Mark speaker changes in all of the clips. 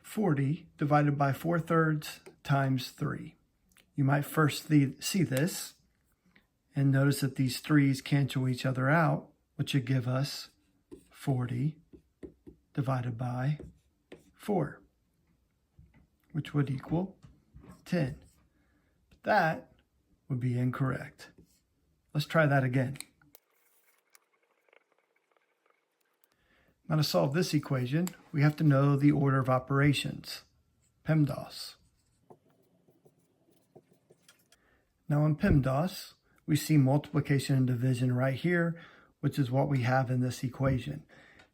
Speaker 1: 40 divided by 4/3 times 3. You might first see this and notice that these 3's cancel each other out, which would give us 40 divided by 4, which would equal 10. But that would be incorrect. Let's try that again. Now to solve this equation, we have to know the order of operations, PEMDAS. Now in PEMDAS, we see multiplication and division right here, which is what we have in this equation.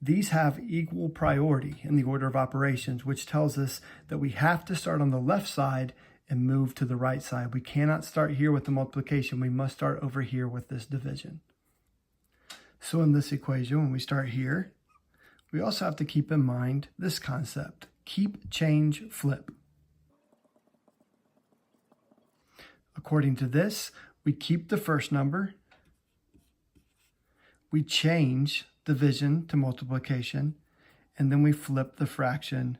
Speaker 1: These have equal priority in the order of operations, which tells us that we have to start on the left side and move to the right side. We cannot start here with the multiplication. We must start over here with this division. So in this equation, when we start here, we also have to keep in mind this concept: keep, change, flip. According to this, we keep the first number, we change division to multiplication, and then we flip the fraction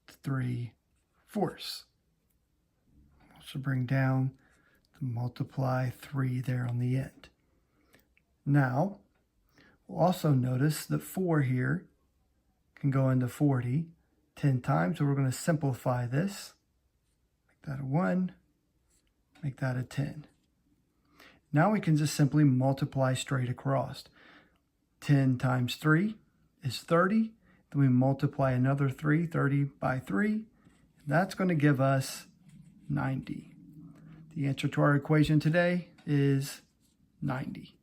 Speaker 1: to 3/4. So bring down the multiply 3 there on the end. Now, we'll also notice that 4 here can go into 40 10 times, so we're going to simplify this. Make that a 1, make that a 10. Now we can just simply multiply straight across. 10 times 3 is 30. Then we multiply another 3, 30 by 3. That's going to give us 90. The answer to our equation today is 90.